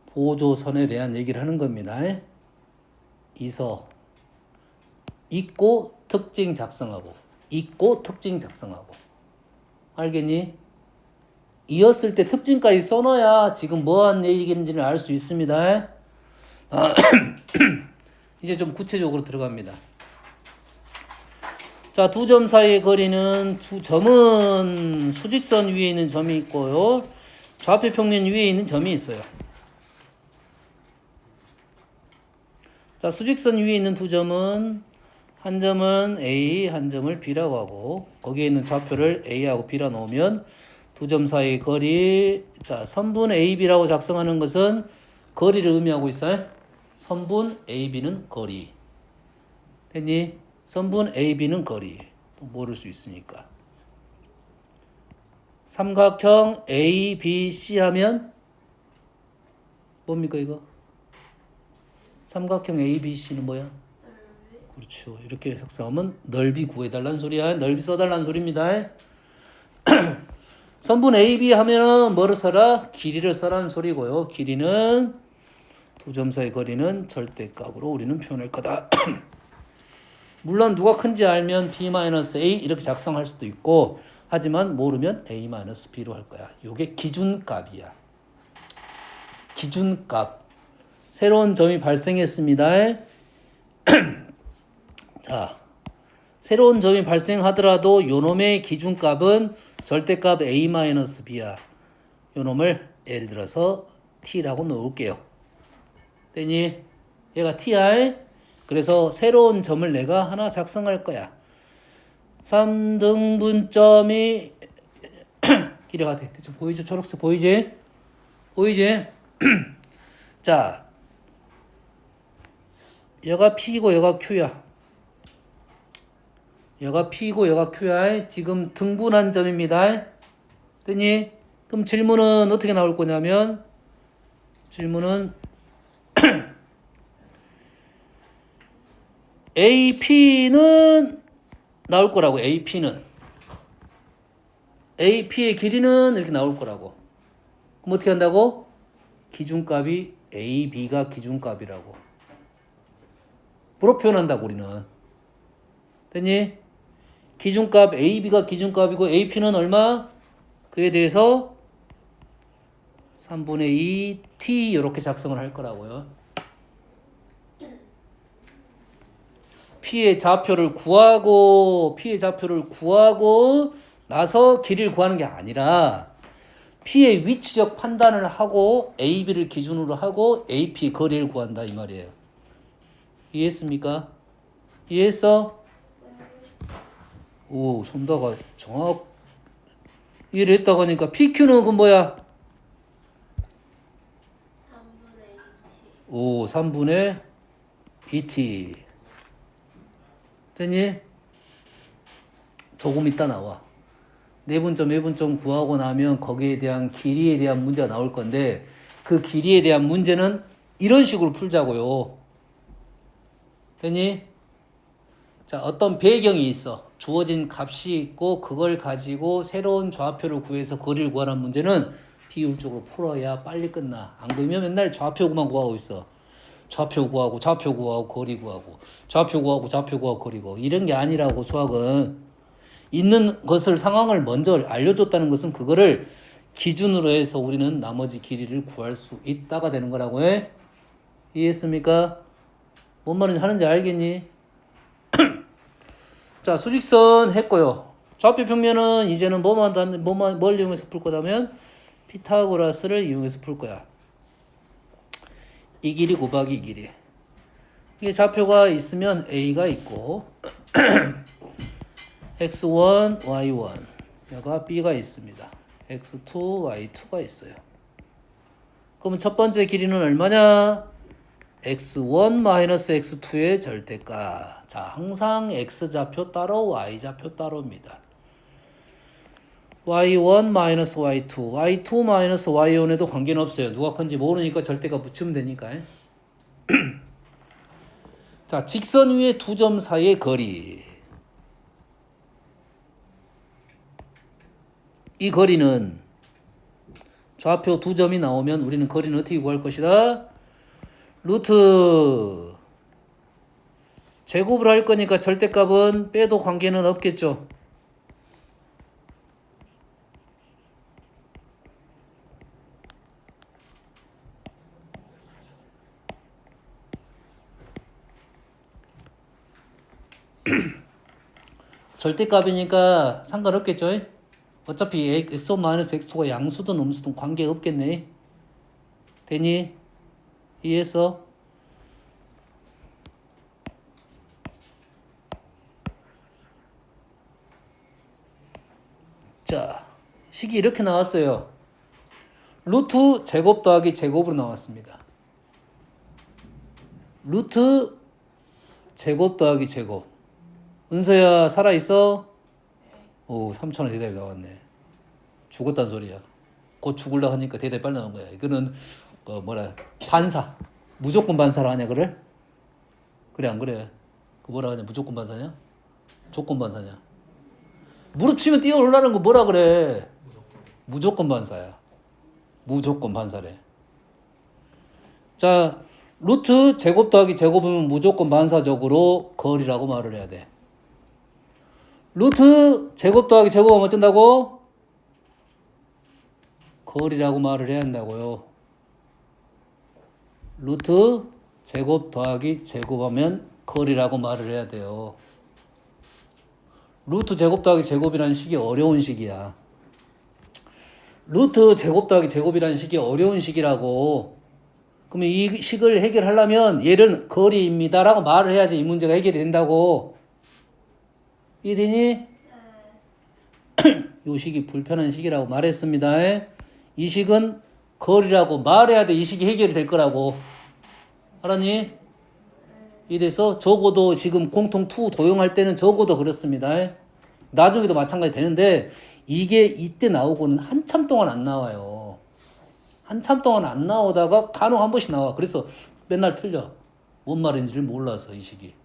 보조선에 대한 얘기를 하는 겁니다. 있어 있고 특징 작성하고 있고 특징 작성하고 알겠니? 이었을 때 특징까지 써놔야 지금 뭐한 얘기인지를 알 수 있습니다. 이제 좀 구체적으로 들어갑니다. 자, 두 점 사이의 거리는 두 점은 수직선 위에 있는 점이 있고요. 좌표 평면 위에 있는 점이 있어요. 자, 수직선 위에 있는 두 점은 한 점은 A, 한 점을 B라고 하고 거기에 있는 좌표를 A하고 B라 놓으면 두 점 사이의 거리, 자, 선분 AB라고 작성하는 것은 거리를 의미하고 있어요. 선분 AB는 거리. 됐니? 선분 AB는 거리. 또 모를 수 있으니까. 삼각형 ABC 하면 뭡니까 이거? 삼각형 ABC는 뭐야? 넓이. 그렇죠. 이렇게 작성하면 넓이 구해달라는 소리야. 넓이 써달라는 소리입니다. 선분 AB 하면은 뭐를 써라? 길이를 써라는 소리고요. 길이는 두 점 사이 거리는 절대값으로 우리는 표현할 거다. 물론 누가 큰지 알면 B-A 이렇게 작성할 수도 있고 하지만 모르면 A-B로 할 거야. 요게 기준값이야. 기준값. 새로운 점이 발생했습니다. 자, 새로운 점이 발생하더라도 요놈의 기준값은 절대값 A-B야. 요놈을 예를 들어서 T라고 놓을게요. 됐니? 얘가 T야. 그래서 새로운 점을 내가 하나 작성할 거야. 3등분점이 길이가 돼. 대충 보이죠? 초록색 보이지? 보이지? 자, 얘가 P고 얘가 Q야. 얘가 P고 얘가 Q야. 지금 등분한 점입니다. 됐니? 그럼 질문은 어떻게 나올 거냐면 질문은 AP는 나올 거라고. AP의 길이는 이렇게 나올 거라고. 그럼 어떻게 한다고? 기준값이 AB가 기준값이라고. 뭐로 표현한다고 우리는. 됐니? 기준값 AB가 기준값이고 AP는 얼마? 그에 대해서 3분의 2 T 이렇게 작성을 할 거라고요. P의 좌표를 구하고 나서 길이를 구하는 게 아니라 P의 위치적 판단을 하고 AB를 기준으로 하고 AP 거리를 구한다 이 말이에요. 이해했습니까? 이해했어? 오, 손다가 이해를 했다고 하니까 PQ는 그 뭐야? 3분의 2t. 오, 3분의 2t. 됐니? 조금 이따 나와. 내분점, 외분점 구하고 나면 거기에 대한 길이에 대한 문제가 나올 건데 그 길이에 대한 문제는 이런 식으로 풀자고요. 됐니? 자, 어떤 배경이 있어. 주어진 값이 있고 그걸 가지고 새로운 좌표를 구해서 거리를 구하는 문제는 비율적으로 풀어야 빨리 끝나. 안 그러면 맨날 좌표만 구하고 있어. 좌표 구하고 거리 구하고 좌표 구하고 거리 구하고 이런 게 아니라고. 수학은 있는 것을 상황을 먼저 알려줬다는 것은 그거를 기준으로 해서 우리는 나머지 길이를 구할 수 있다가 되는 거라고 해. 이해했습니까? 뭔 말인지 하는지 알겠니? 자, 수직선 했고요. 좌표 평면은 이제는 뭘 이용해서 풀 거다면 피타고라스를 이용해서 풀 거야. 이 길이 곱하기 이 길이. 이게 좌표가 있으면 A가 있고 X1, Y1 여가 B가 있습니다. X2, Y2가 있어요. 그러면 첫 번째 길이는 얼마냐? X1-X2의 절대값. 자, 항상 X좌표 따로 Y좌표 따로입니다. Y1-Y2, Y2-Y1에도 관계는 없어요. 누가 큰지 모르니까 절대값 붙이면 되니까. 자, 직선 위에 두 점 사이의 거리. 이 거리는 좌표 두 점이 나오면 우리는 거리는 어떻게 구할 것이다? 루트 제곱을 할 거니까 절대값은 빼도 관계는 없겠죠. 절대값이니까 상관없겠죠. 어차피 x1-x2가 양수든 음수든 관계없겠네. 되니? 이해했어? 자, 식이 이렇게 나왔어요. 루트 제곱 더하기 제곱으로 나왔습니다. 루트 제곱 더하기 제곱. 은서야 살아있어? 오, 3,000원 대답이 나왔네. 죽었단 소리야. 곧 죽으려고 하니까 대답이 빨리 나온 거야. 이거는 반사. 무조건 반사를 하냐 그래? 그래 안 그래? 그 뭐라 하냐? 무조건 반사냐? 조건 반사냐? 무릎 치면 뛰어 올라가는 거 뭐라 그래? 무조건 반사야. 무조건 반사래. 자, 루트 제곱 더하기 제곱이면 무조건 반사적으로 거리라고 말을 해야 돼. 루트 제곱 더하기 제곱하면 어쩐다고? 거리라고 말을 해야 한다고요. 루트 제곱 더하기 제곱하면 거리라고 말을 해야 돼요. 루트 제곱 더하기 제곱이라는 식이 어려운 식이야. 루트 제곱 더하기 제곱이라는 식이 어려운 식이라고. 그러면 이 식을 해결하려면 얘는 거리입니다라고 말을 해야지 이 문제가 해결이 된다고. 이해되니? 이 식이 불편한 식이라고 말했습니다. 이 식은 거리라고 말해야 돼. 이 식이 해결이 될 거라고. 알았니? 이래서 적어도 지금 공통 투 도용할 때는 적어도 그렇습니다. 나중에도 마찬가지 되는데 이게 이때 나오고는 한참 동안 안 나와요. 한참 동안 안 나오다가 간혹 한 번씩 나와. 그래서 맨날 틀려. 뭔 말인지를 몰라서 이 식이.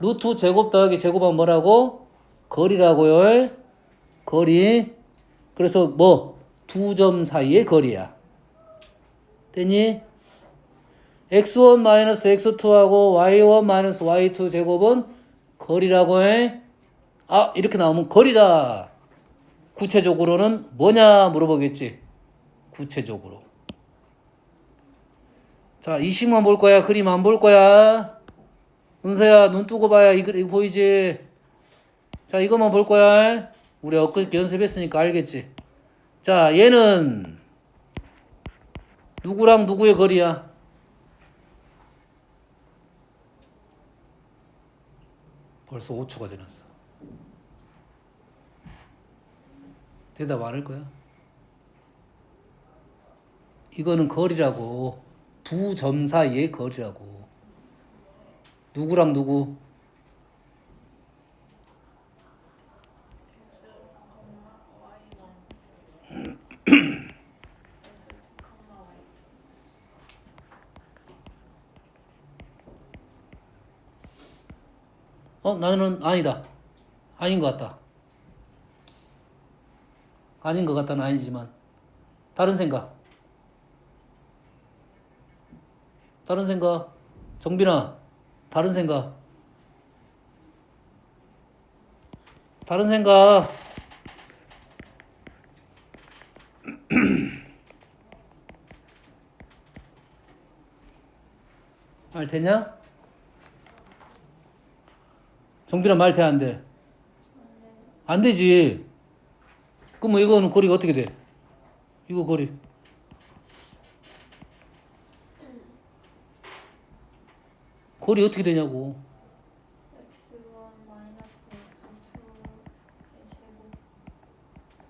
루트 제곱 더하기 제곱하면 뭐라고? 거리라고요. 거리. 그래서 뭐? 두 점 사이의 거리야. 됐니? x1-x2하고 y1-y2 제곱은 거리라고 해. 아, 이렇게 나오면 거리다. 구체적으로는 뭐냐 물어보겠지. 구체적으로. 자, 이 식만 볼 거야? 그림 안 볼 거야? 은서야, 눈 뜨고 봐야 이거 보이지? 자, 이것만 볼 거야. 우리 엊그저께 연습했으니까 알겠지? 자, 얘는 누구랑 누구의 거리야? 벌써 5초가 지났어. 대답 안 할 거야? 이거는 거리라고. 두 점 사이의 거리라고. 누구랑 누구? 나는 아니다. 아닌 것 같다. 아닌 것 같다는 아니지만 다른 생각. 다른 생각. 정빈아, 다른 생각. 다른 생각. 말 되냐? 정빈아, 말 돼, 안 돼? 안 되지. 그럼 뭐 이거는 거리가 어떻게 돼? 이거 거리. 거리 어떻게 되냐고. x1 마이너스 x2의 제곱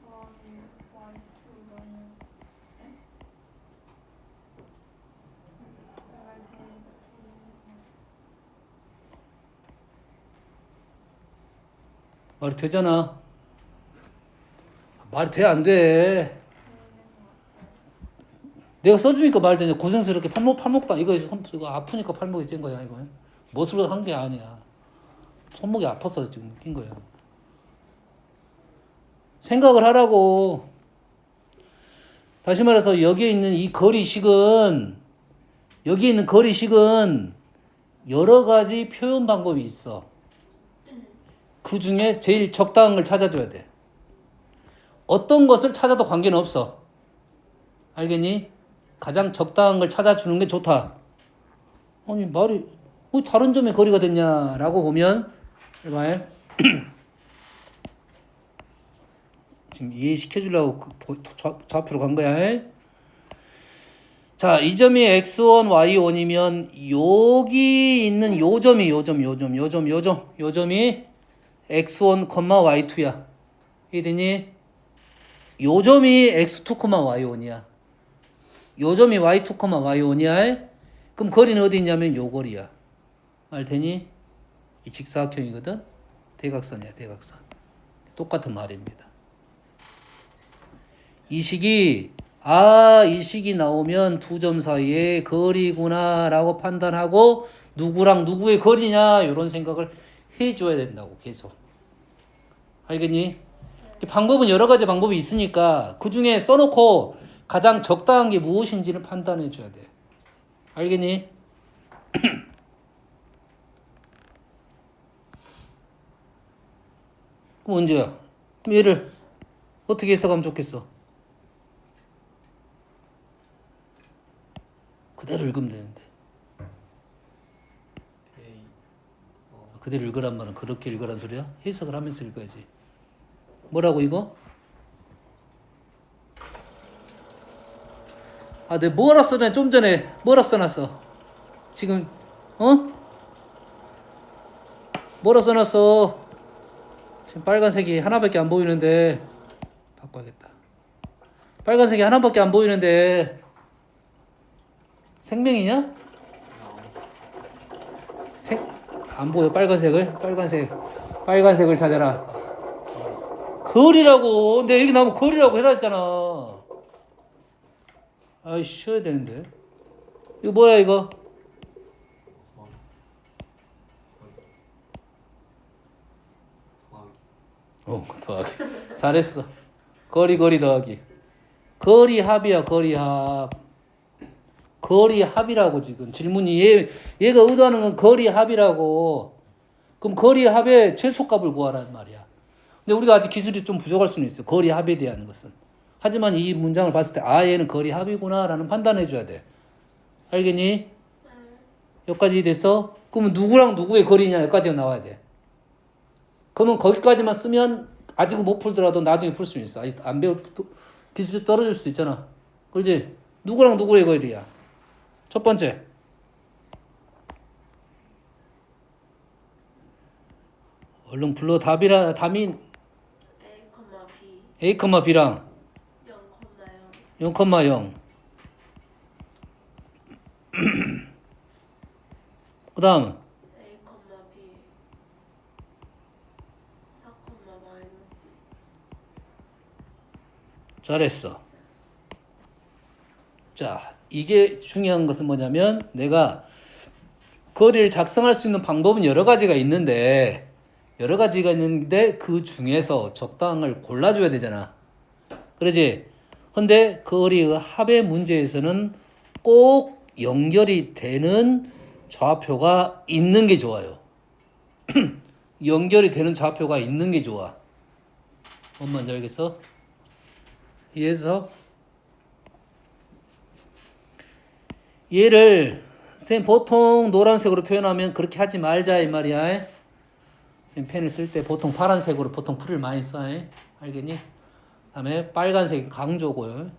더하기 y2 마이너스 m? 말이 되잖아. 말이 돼, 안 돼? 내가 써주니까 말 되냐. 고생스럽게 팔목다. 이거 아프니까 팔목이 찐 거야, 이거. 멋으로 한 게 아니야. 손목이 아파서 지금 낀 거야. 생각을 하라고. 다시 말해서 여기에 있는 이 거리식은 여러 가지 표현 방법이 있어. 그 중에 제일 적당한 걸 찾아줘야 돼. 어떤 것을 찾아도 관계는 없어. 알겠니? 가장 적당한 걸 찾아주는 게 좋다. 아니, 말이 뭐 다른 점에 거리가 됐냐라고 보면 말 지금 이해시켜 주려고 좌표로 간 거야. 자, 이 점이 x1, y1이면 여기 있는 요 점이 x1, y2야. 이해되니? 요 점이 x2, y1이야. 요 점이 y2, y1이야. 그럼 거리는 어디 있냐면 요 거리야. 알 테니? 이 직사각형이거든. 대각선이야, 대각선. 똑같은 말입니다. 이 식이 나오면 두 점 사이의 거리구나라고 판단하고 누구랑 누구의 거리냐 이런 생각을 해줘야 된다고 계속. 알겠니? 방법은 여러 가지 방법이 있으니까 그 중에 써놓고 가장 적당한 게 무엇인지를 판단해 줘야 돼. 알겠니? 그럼 언제야? 그럼 얘를 어떻게 해석하면 좋겠어? 그대로 읽으면 되는데. A 그대로 읽으란 말은 그렇게 읽으란 소리야? 해석을 하면서 읽어야지. 뭐라고 이거? 아, 내가 뭐라 써놨 좀 전에 뭐라 써놨어? 지금 뭐라 써놨어? 지금 빨간색이 하나밖에 안 보이는데 바꿔야겠다. 빨간색이 하나밖에 안 보이는데 생명이냐? 안 보여. 빨간색을 찾아라. 거리라고. 근데 여기 나오면 거리라고 해라 했잖아. 아이, 쉬어야 되는데. 이거 뭐야 이거? 더하기. 잘했어. 거리 더하기. 거리 합이야, 거리 합. 거리 합이라고 지금 질문이 얘가 의도하는 건 거리 합이라고. 그럼 거리 합의 최소값을 구하라는 말이야. 근데 우리가 아직 기술이 좀 부족할 수는 있어요. 거리 합에 대한 것은. 하지만 이 문장을 봤을 때 얘는 거리 합이구나라는 판단해 줘야 돼. 알겠니? 여기까지 됐어? 그러면 누구랑 누구의 거리냐 여기까지가 나와야 돼. 그러면 거기까지만 쓰면 아직은 못 풀더라도 나중에 풀 수 있어. 아직 안 배울 기술이 떨어질 수도 있잖아. 그렇지? 누구랑 누구의 거리야? 첫 번째. 얼른 불러. 답이 A, B A, B랑 0,0 0,0. 그 다음 A, B 4, 마이너스 잘했어. 자, 이게 중요한 것은 뭐냐면 내가 거리를 작성할 수 있는 방법은 여러 가지가 있는데 그 중에서 적당한 걸 골라줘야 되잖아. 그러지? 근데 거리의 합의 문제에서는 꼭 연결이 되는 좌표가 있는 게 좋아요. 연결이 되는 좌표가 있는 게 좋아. 뭔 말인지 알겠어? 이해해서? 얘를 쌤 보통 노란색으로 표현하면 그렇게 하지 말자 이 말이야. 쌤 펜을 쓸 때 보통 파란색으로 보통 풀을 많이 써. 알겠니? 다음에 빨간색 강조고요.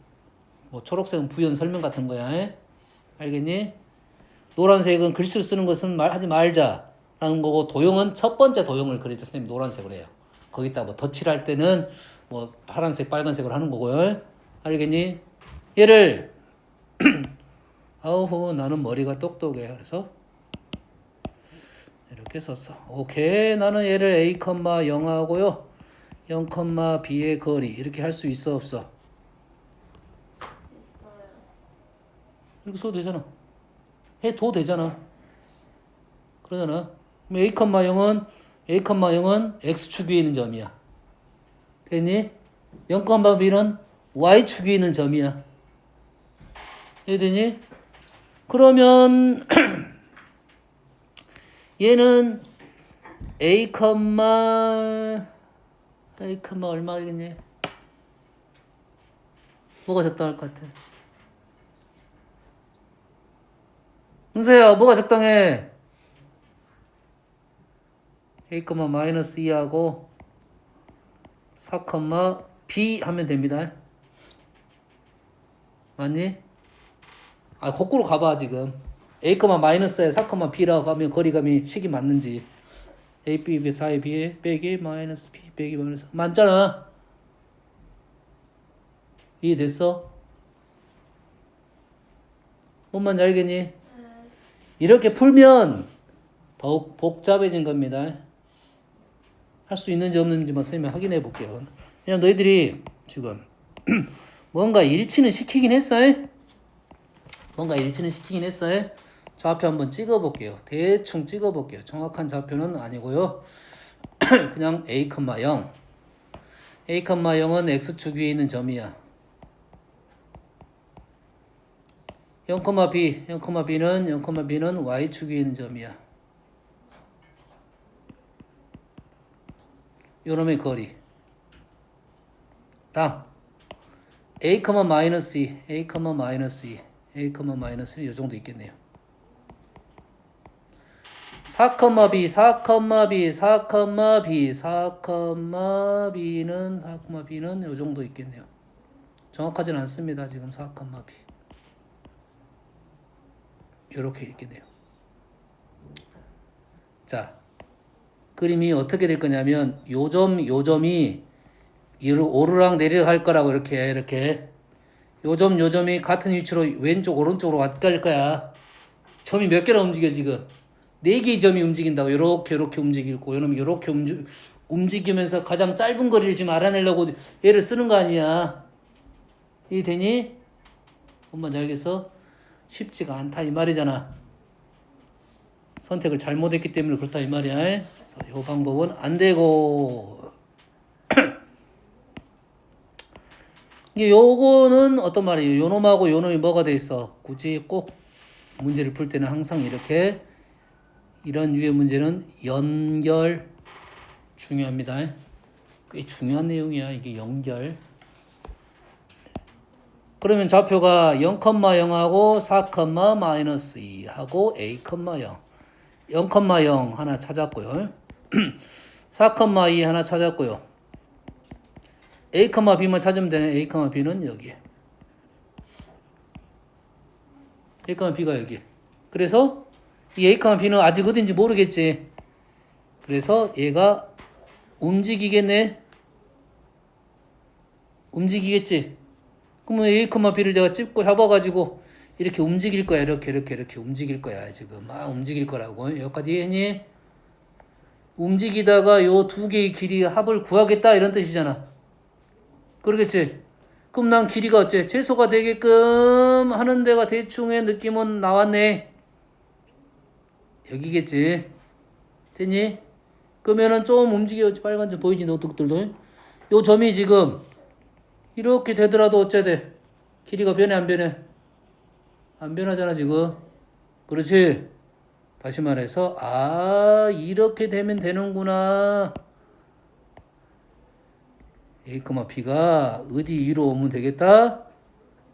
뭐 초록색은 부연 설명 같은 거야. 알겠니? 노란색은 글씨를 쓰는 것은 하지 말자라는 거고 도형은 첫 번째 도형을 그릴 때 선생님이 노란색으로 해요. 거기다 뭐 덧칠할 때는 뭐 파란색, 빨간색으로 하는 거고요. 알겠니? 얘를 아우 나는 머리가 똑똑해. 그래서 이렇게 썼어. 오케이. 나는 얘를 A, 0하고요. 0, B의 거리 이렇게 할 수 있어 없어? 있어요. 이렇게 써도 되잖아. 해도 되잖아. 그러잖아. 그럼 A,0은 X축 위에 있는 점이야. 됐니? 0, B는 Y축 위에 있는 점이야. 이해되니? 그러면 얘는 A, 얼마겠니? 뭐가 적당할 것 같아? 은서야, 뭐가 적당해? A, 마이너스 2하고 4, B 하면 됩니다. 맞니? 거꾸로 가봐 지금. A, 마이너스에 4, B라고 하면 거리감이 식이 맞는지. A, B, 4의 B에 빼기 마이너스 B 빼기 마이너스 맞잖아. 이해됐어? 뭔 말인지 알겠니? 이렇게 풀면 더욱 복잡해진 겁니다. 할 수 있는지 없는지만 선생님이 확인해 볼게요. 그냥 너희들이 지금 뭔가 일치는 시키긴 했어. 좌표 한번 찍어 볼게요. 대충 찍어 볼게요. 정확한 좌표는 아니고요. 그냥 A, 0. A, 0은 X축 위에 있는 점이야. 0, B, 0B는 Y축 위에 있는 점이야. 요놈의 거리. 다음. A, 마이너스 2, A, 마이너스 2, A, 마이너스 2, 요 정도 있겠네요. 4, B, 4, B, 4, B, 4, B는 요 정도 있겠네요. 정확하진 않습니다. 지금 4, B. 요렇게 있겠네요. 자, 그림이 어떻게 될 거냐면 요 점이 오르락 내리락 할 거라고 이렇게 요 점이 같은 위치로 왼쪽 오른쪽으로 갈 거야. 점이 몇 개나 움직여 지금? 4개의 점이 움직인다고. 요렇게 움직이고 요놈이 요렇게 움직이면서 가장 짧은 거리를 지금 알아내려고 얘를 쓰는 거 아니야. 이해되니? 엄마 잘 알겠어? 쉽지가 않다 이 말이잖아. 선택을 잘못했기 때문에 그렇다 이 말이야. 그래서 이 방법은 안 되고 이게 요거는 어떤 말이에요? 요놈하고 요놈이 뭐가 돼 있어? 굳이 꼭 문제를 풀 때는 항상 이렇게 이런 유의 문제는 연결 중요합니다. 꽤 중요한 내용이야. 이게 연결. 그러면 좌표가 0,0하고 4, 하고 A, 0. 0,0 하나 찾았고요. 4,2 하나 찾았고요. A, B만 찾으면 되네. A, B는 여기. A, B가 여기. 그래서 이 A, B는 아직 어딘지 모르겠지. 그래서 얘가 움직이겠네. 움직이겠지. 그러면 A, B를 내가 찍고 잡아가지고 이렇게 움직일 거야. 이렇게 움직일 거야. 지금 막 움직일 거라고. 여기까지 이해했니? 움직이다가 요 두 개의 길이 합을 구하겠다 이런 뜻이잖아. 그러겠지? 그럼 난 길이가 어째? 최소가 되게끔 하는 데가 대충의 느낌은 나왔네. 여기겠지? 됐니? 그러면은 좀 움직여. 빨간 점 보이지? 노트북들도. 요 점이 지금 이렇게 되더라도 어째 돼? 길이가 변해 안 변해? 안 변하잖아 지금. 그렇지? 다시 말해서 이렇게 되면 되는구나. A, B가 어디 위로 오면 되겠다?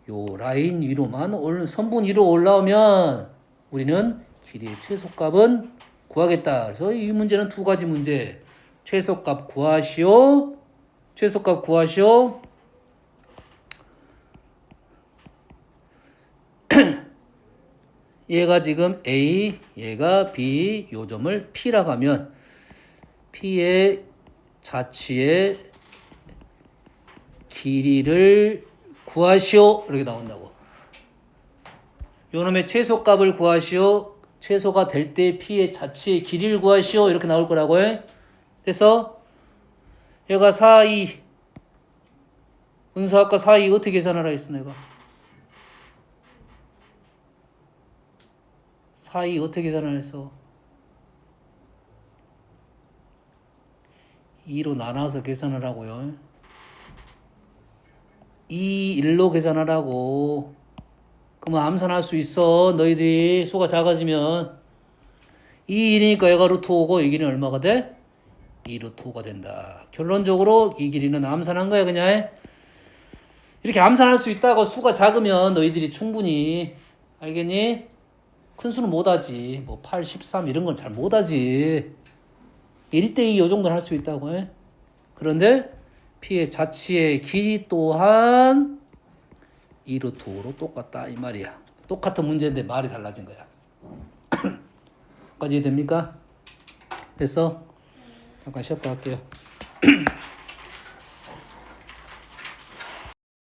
요 라인 위로만 선분 위로 올라오면 우리는 길이의 최소값은 구하겠다. 그래서 이 문제는 두 가지 문제. 최소값 구하시오. 최소값 구하시오. 얘가 지금 A, 얘가 B, 요 점을 P라고 하면 P의 자치의 길이를 구하시오. 이렇게 나온다고. 요 놈의 최소값을 구하시오. 최소가 될 때 P의 자치의 길이를 구하시오. 이렇게 나올 거라고 해. 그래서 얘가 4, 2. 은수 아까 4, 2 어떻게 계산하라 했어 내가? 4, 2 어떻게 계산을 했어? 2로 나눠서 계산을 하고요. 2, 1로 계산하라고. 그러면 암산할 수 있어. 너희들이 수가 작아지면 2, 1이니까 얘가 루트 5고 이 길이는 얼마가 돼? 2 루트 5가 된다. 결론적으로 이 길이는 암산한 거야 그냥. 이렇게 암산할 수 있다고 수가 작으면 너희들이 충분히 알겠니? 큰 수는 못하지. 뭐 8, 13 이런 건 잘 못하지. 1대2 요 정도는 할 수 있다고 해. 그런데 P의 자치의 길이 또한 2 루트 5로 똑같다 이 말이야. 똑같은 문제인데 말이 달라진 거야. 까지 됩니까? 됐어? 잠깐 쉬었다 할게요.